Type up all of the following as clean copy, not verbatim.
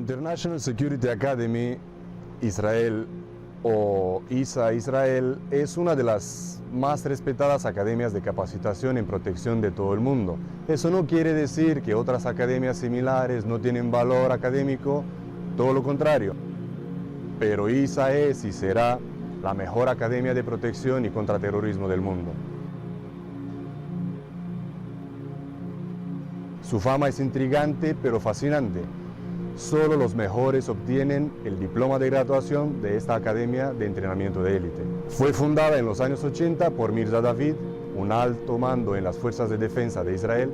International Security Academy Israel o ISA Israel es una de las más respetadas academias de capacitación en protección de todo el mundo. Eso no quiere decir que otras academias similares no tienen valor académico, todo lo contrario. Pero ISA es y será la mejor academia de protección y contraterrorismo del mundo. Su fama es intrigante pero fascinante. Solo los mejores obtienen el diploma de graduación de esta academia de entrenamiento de élite. Fue fundada en los años 80 por Mirza David, un alto mando en las fuerzas de defensa de Israel,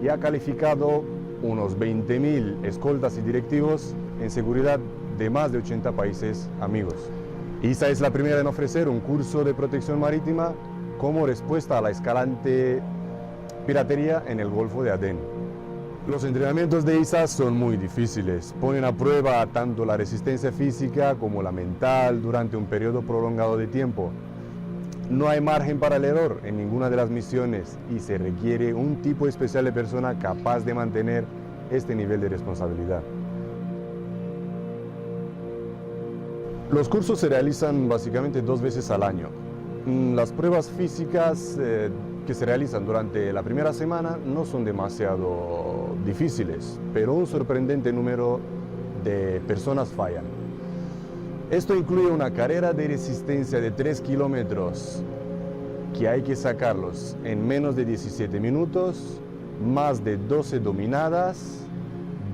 y ha calificado unos 20.000 escoltas y directivos en seguridad de más de 80 países amigos. ISA es la primera en ofrecer un curso de protección marítima como respuesta a la escalante piratería en el Golfo de Adén. Los entrenamientos de ISA son muy difíciles, ponen a prueba tanto la resistencia física como la mental durante un periodo prolongado de tiempo. No hay margen para el error en ninguna de las misiones y se requiere un tipo especial de persona capaz de mantener este nivel de responsabilidad. Los cursos se realizan básicamente 2 veces al año. Las pruebas físicas que se realizan durante la primera semana no son demasiado difíciles, pero un sorprendente número de personas fallan. Esto incluye una carrera de resistencia de 3 kilómetros que hay que sacarlos en menos de 17 minutos, más de 12 dominadas,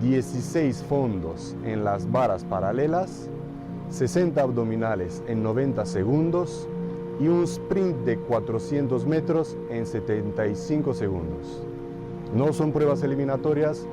16 fondos en las barras paralelas, 60 abdominales en 90 segundos y un sprint de 400 metros en 75 segundos. No son pruebas eliminatorias,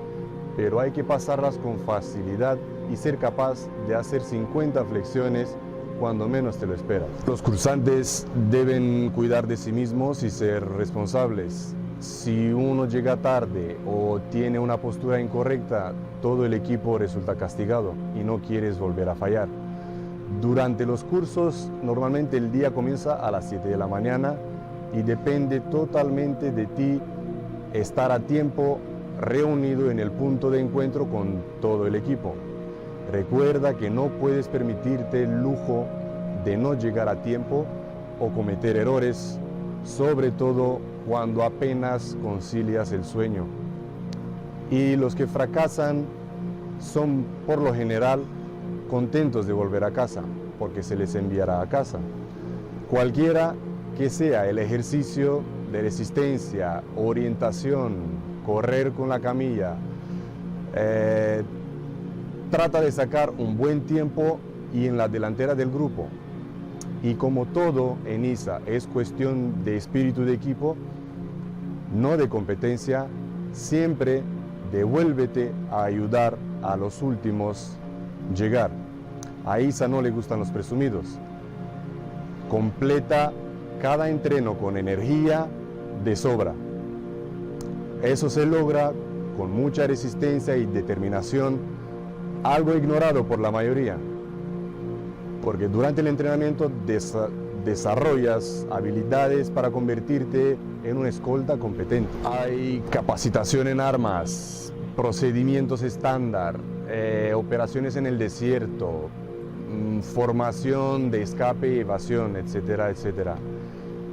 pero hay que pasarlas con facilidad y ser capaz de hacer 50 flexiones cuando menos te lo esperas. Los cursantes deben cuidar de sí mismos y ser responsables. Si uno llega tarde o tiene una postura incorrecta, todo el equipo resulta castigado y no quieres volver a fallar. Durante los cursos, normalmente el día comienza a las 7 de la mañana y depende totalmente de ti estar a tiempo reunido en el punto de encuentro con todo el equipo. Recuerda que no puedes permitirte el lujo de no llegar a tiempo o cometer errores, sobre todo cuando apenas concilias el sueño. Y los que fracasan son por lo general contentos de volver a casa, porque se les enviará a casa. Cualquiera que sea el ejercicio de resistencia, orientación, correr con la camilla, trata de sacar un buen tiempo y en la delantera del grupo. Y como todo en ISA es cuestión de espíritu de equipo, no de competencia, siempre devuélvete a ayudar a los últimos llegar. A ISA no le gustan los presumidos. Completa cada entreno con energía de sobra. Eso se logra con mucha resistencia y determinación, algo ignorado por la mayoría, porque durante el entrenamiento desarrollas habilidades para convertirte en un escolta competente. Hay capacitación en armas, procedimientos estándar, operaciones en el desierto, formación de escape y evasión, etcétera, etcétera.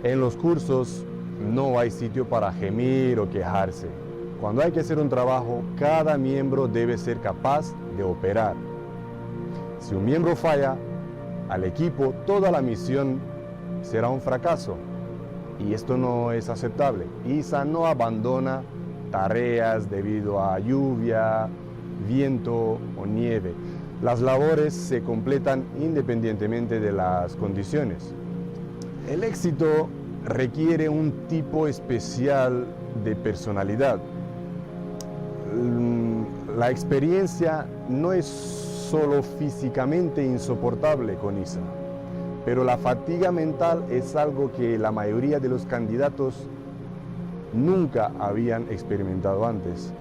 En los cursos no hay sitio para gemir o quejarse. Cuando hay que hacer un trabajo, cada miembro debe ser capaz de operar. Si un miembro falla, al equipo toda la misión será un fracaso. Y esto no es aceptable. ISA no abandona tareas debido a lluvia, viento o nieve. Las labores se completan independientemente de las condiciones. El éxito requiere un tipo especial de personalidad. La experiencia no es solo físicamente insoportable con ISA, pero la fatiga mental es algo que la mayoría de los candidatos nunca habían experimentado antes.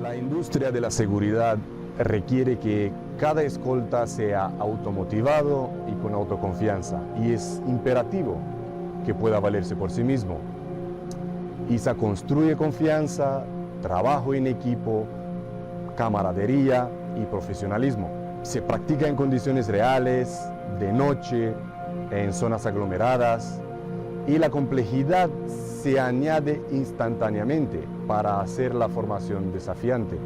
La industria de la seguridad requiere que cada escolta sea automotivado y con autoconfianza, y es imperativo que pueda valerse por sí mismo. ISA construye confianza, trabajo en equipo, camaradería y profesionalismo. Se practica en condiciones reales, de noche, en zonas aglomeradas, y la complejidad se añade instantáneamente para hacer la formación desafiante.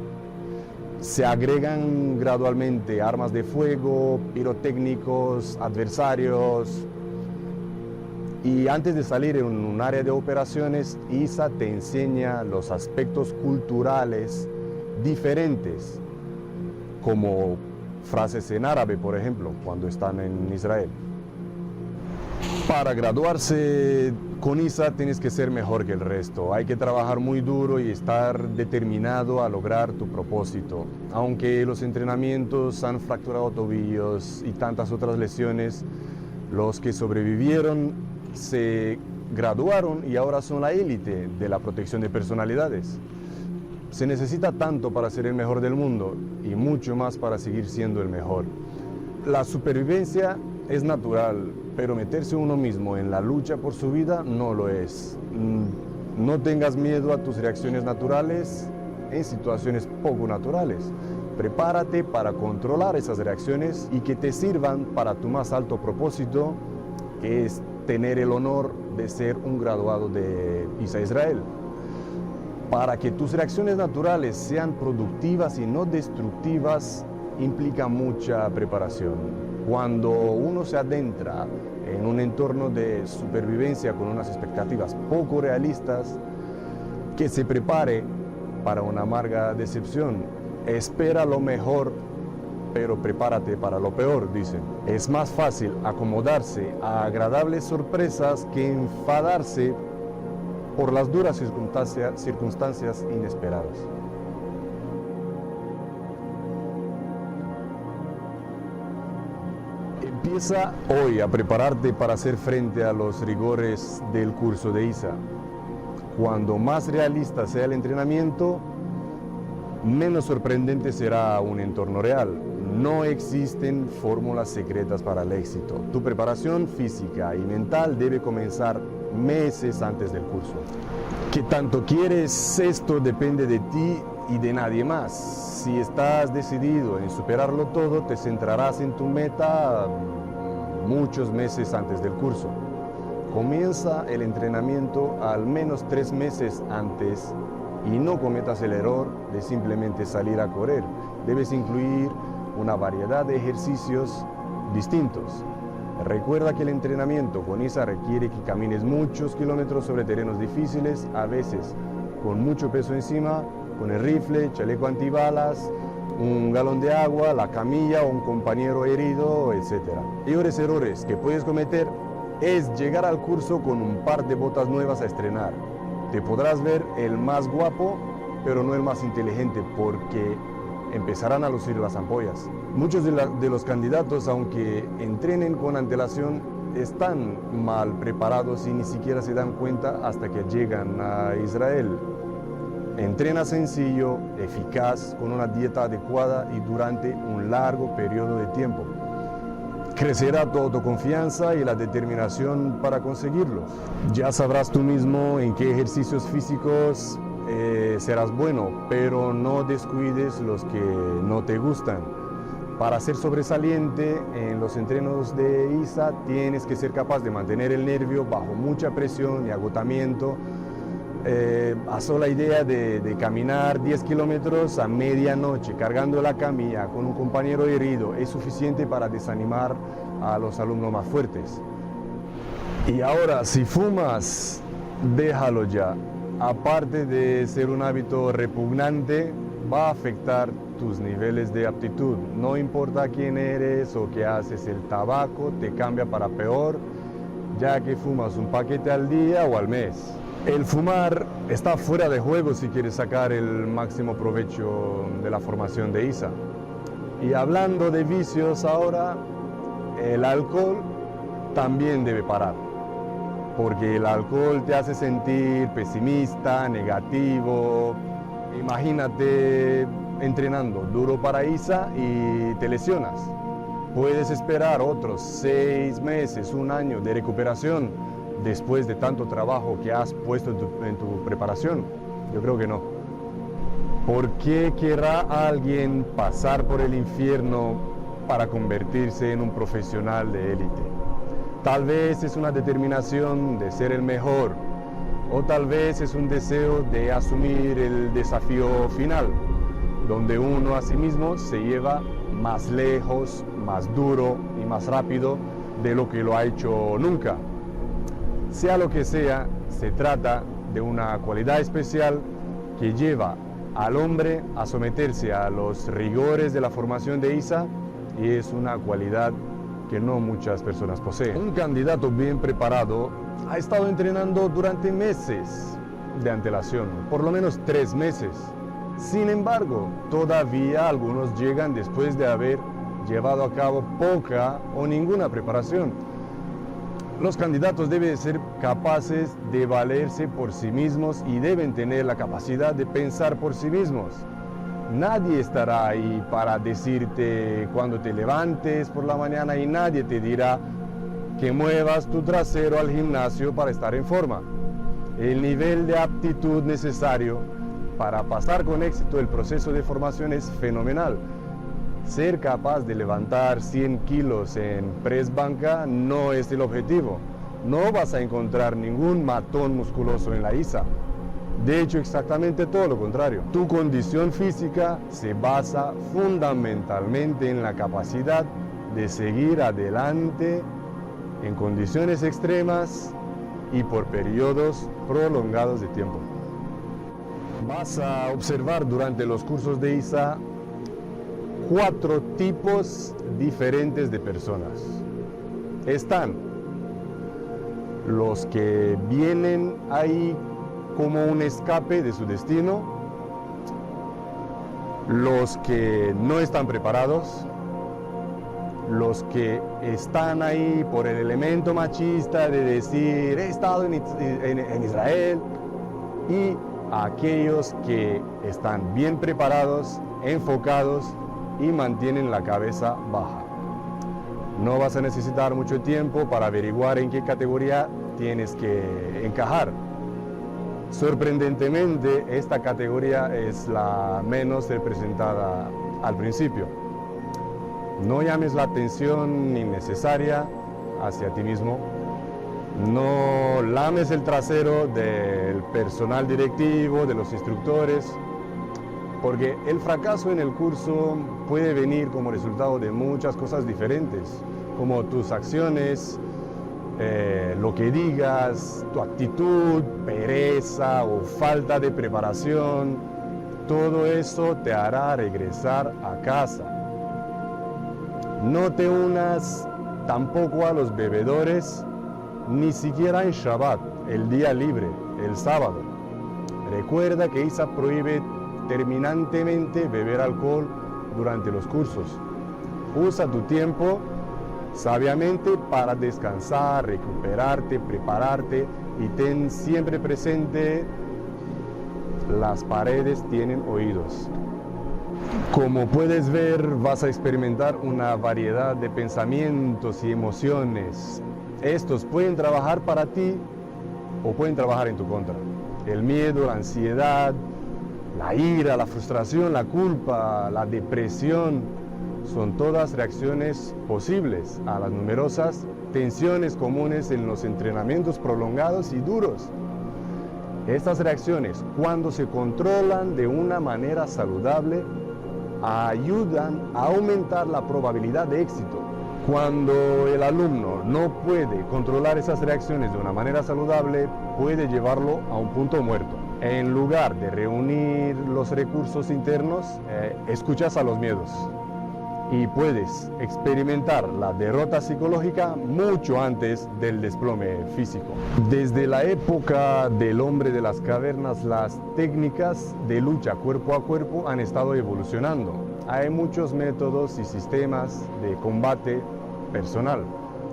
Se agregan gradualmente armas de fuego, pirotécnicos, adversarios, y antes de salir en un área de operaciones, ISA te enseña los aspectos culturales diferentes, como frases en árabe, por ejemplo, cuando están en Israel. Para graduarse con ISA tienes que ser mejor que el resto. Hay que trabajar muy duro y estar determinado a lograr tu propósito. Aunque los entrenamientos han fracturado tobillos y tantas otras lesiones, los que sobrevivieron se graduaron y ahora son la élite de la protección de personalidades. Se necesita tanto para ser el mejor del mundo y mucho más para seguir siendo el mejor. La supervivencia es natural, pero meterse uno mismo en la lucha por su vida no lo es. No tengas miedo a tus reacciones naturales en situaciones poco naturales. Prepárate para controlar esas reacciones y que te sirvan para tu más alto propósito, que es tener el honor de ser un graduado de ISA Israel. Para que tus reacciones naturales sean productivas y no destructivas, implica mucha preparación. Cuando uno se adentra en un entorno de supervivencia con unas expectativas poco realistas, que se prepare para una amarga decepción. Espera lo mejor, pero prepárate para lo peor, dicen. Es más fácil acomodarse a agradables sorpresas que enfadarse por las duras circunstancias inesperadas. Empieza hoy a prepararte para hacer frente a los rigores del curso de ISA. Cuando más realista sea el entrenamiento, menos sorprendente será un entorno real. No existen fórmulas secretas para el éxito. Tu preparación física y mental debe comenzar meses antes del curso. ¿Qué tanto quieres? Esto depende de ti y de nadie más. Si estás decidido en superarlo todo, te centrarás en tu meta muchos meses antes del curso. Comienza el entrenamiento al menos 3 meses antes y no cometas el error de simplemente salir a correr. Debes incluir una variedad de ejercicios distintos. Recuerda que el entrenamiento con ISA requiere que camines muchos kilómetros sobre terrenos difíciles, a veces con mucho peso encima, con el rifle, chaleco antibalas, un galón de agua, la camilla o un compañero herido, etc. Peores errores que puedes cometer es llegar al curso con un par de botas nuevas a estrenar. Te podrás ver el más guapo, pero no el más inteligente, porque empezarán a lucir las ampollas. Muchos de los candidatos, aunque entrenen con antelación, están mal preparados y ni siquiera se dan cuenta hasta que llegan a Israel. Entrena sencillo, eficaz, con una dieta adecuada y durante un largo periodo de tiempo. Crecerá tu autoconfianza y la determinación para conseguirlo. Ya sabrás tú mismo en qué ejercicios físicos serás bueno, pero no descuides los que no te gustan. Para ser sobresaliente en los entrenos de ISA tienes que ser capaz de mantener el nervio bajo mucha presión y agotamiento. A sola idea de caminar 10 kilómetros a medianoche cargando la camilla con un compañero herido es suficiente para desanimar a los alumnos más fuertes. Y ahora, si fumas, déjalo ya. Aparte de ser un hábito repugnante, va a afectar tus niveles de aptitud. No importa quién eres o qué haces, el tabaco te cambia para peor, ya que fumas un paquete al día o al mes. El fumar está fuera de juego si quieres sacar el máximo provecho de la formación de ISA. Y hablando de vicios ahora, el alcohol también debe parar, porque el alcohol te hace sentir pesimista, negativo. Imagínate entrenando duro para ISA y te lesionas. Puedes esperar otros 6 meses, 1 año de recuperación después de tanto trabajo que has puesto en tu preparación. Yo creo que no. ¿Por qué querrá alguien pasar por el infierno para convertirse en un profesional de élite? Tal vez es una determinación de ser el mejor, o tal vez es un deseo de asumir el desafío final, donde uno a sí mismo se lleva más lejos, más duro y más rápido de lo que lo ha hecho nunca. Sea lo que sea, se trata de una cualidad especial que lleva al hombre a someterse a los rigores de la formación de ISA, y es una cualidad que no muchas personas poseen. Un candidato bien preparado ha estado entrenando durante meses de antelación, por lo menos 3 meses. Sin embargo, todavía algunos llegan después de haber llevado a cabo poca o ninguna preparación. Los candidatos deben ser capaces de valerse por sí mismos y deben tener la capacidad de pensar por sí mismos. Nadie estará ahí para decirte cuando te levantes por la mañana, y nadie te dirá que muevas tu trasero al gimnasio para estar en forma. El nivel de aptitud necesario para pasar con éxito el proceso de formación es fenomenal. Ser capaz de levantar 100 kilos en press banca no es el objetivo. No vas a encontrar ningún matón musculoso en la ISA. De hecho, exactamente todo lo contrario. Tu condición física se basa fundamentalmente en la capacidad de seguir adelante en condiciones extremas y por periodos prolongados de tiempo. Vas a observar durante los cursos de ISA 4 tipos diferentes de personas. Están los que vienen ahí como un escape de su destino, los que no están preparados, los que están ahí por el elemento machista de decir he estado en Israel, y aquellos que están bien preparados, enfocados y mantienen la cabeza baja. No vas a necesitar mucho tiempo para averiguar en qué categoría tienes que encajar. Sorprendentemente, esta categoría es la menos representada al principio. No llames la atención innecesaria hacia ti mismo. No lames el trasero del personal directivo, de los instructores, porque el fracaso en el curso puede venir como resultado de muchas cosas diferentes, como tus acciones, lo que digas, tu actitud, pereza o falta de preparación. Todo eso te hará regresar a casa. No te unas tampoco a los bebedores, ni siquiera en Shabbat, el día libre, el sábado. Recuerda que ISA prohíbe terminantemente beber alcohol durante los cursos. Usa tu tiempo sabiamente para descansar, recuperarte, prepararte, y ten siempre presente: las paredes tienen oídos. Como puedes ver, vas a experimentar una variedad de pensamientos y emociones. Estos pueden trabajar para ti o pueden trabajar en tu contra. El miedo, la ansiedad, la ira, la frustración, la culpa, la depresión, son todas reacciones posibles a las numerosas tensiones comunes en los entrenamientos prolongados y duros. Estas reacciones, cuando se controlan de una manera saludable, ayudan a aumentar la probabilidad de éxito. Cuando el alumno no puede controlar esas reacciones de una manera saludable, puede llevarlo a un punto muerto. En lugar de reunir los recursos internos, escuchas a los miedos y puedes experimentar la derrota psicológica mucho antes del desplome físico. Desde la época del hombre de las cavernas, las técnicas de lucha cuerpo a cuerpo han estado evolucionando. Hay muchos métodos y sistemas de combate personal.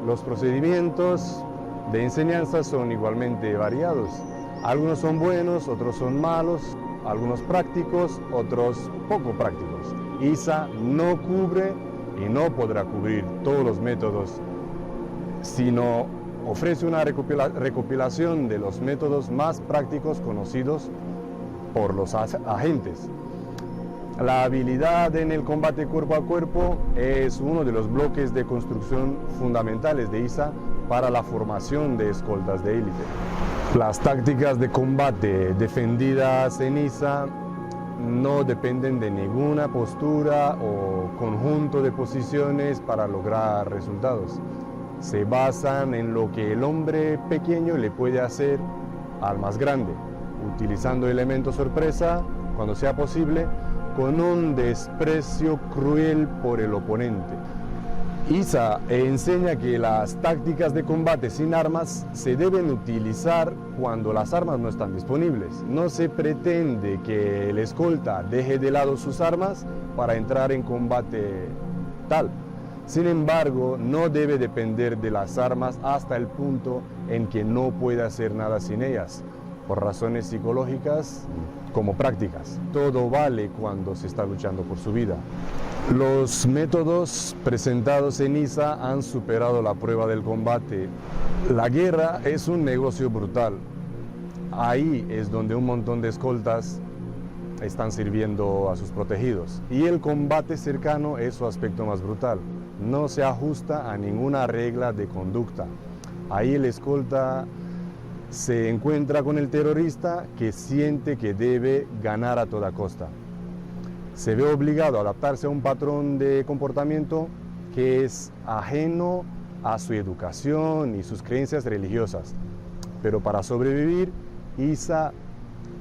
Los procedimientos de enseñanza son igualmente variados. Algunos son buenos, otros son malos, algunos prácticos, otros poco prácticos. ISA no cubre y no podrá cubrir todos los métodos, sino ofrece una recopilación de los métodos más prácticos conocidos por los agentes. La habilidad en el combate cuerpo a cuerpo es uno de los bloques de construcción fundamentales de ISA para la formación de escoltas de élite. Las tácticas de combate defendidas en ISA no dependen de ninguna postura o conjunto de posiciones para lograr resultados. Se basan en lo que el hombre pequeño le puede hacer al más grande, utilizando elementos sorpresa cuando sea posible, con un desprecio cruel por el oponente. ISA enseña que las tácticas de combate sin armas se deben utilizar cuando las armas no están disponibles. No se pretende que el escolta deje de lado sus armas para entrar en combate tal. Sin embargo, no debe depender de las armas hasta el punto en que no puede hacer nada sin ellas, por razones psicológicas como prácticas. Todo vale cuando se está luchando por su vida. Los métodos presentados en ISA han superado la prueba del combate. La guerra es un negocio brutal. Ahí es donde un montón de escoltas están sirviendo a sus protegidos. Y el combate cercano es su aspecto más brutal. No se ajusta a ninguna regla de conducta. Ahí el escolta se encuentra con el terrorista que siente que debe ganar a toda costa. Se ve obligado a adaptarse a un patrón de comportamiento que es ajeno a su educación y sus creencias religiosas. Pero para sobrevivir, ISA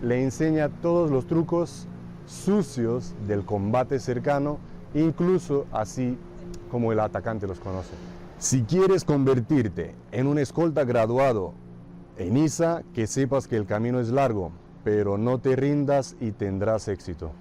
le enseña todos los trucos sucios del combate cercano, incluso así como el atacante los conoce. Si quieres convertirte en un escolta graduado en ISA, que sepas que el camino es largo, pero no te rindas y tendrás éxito.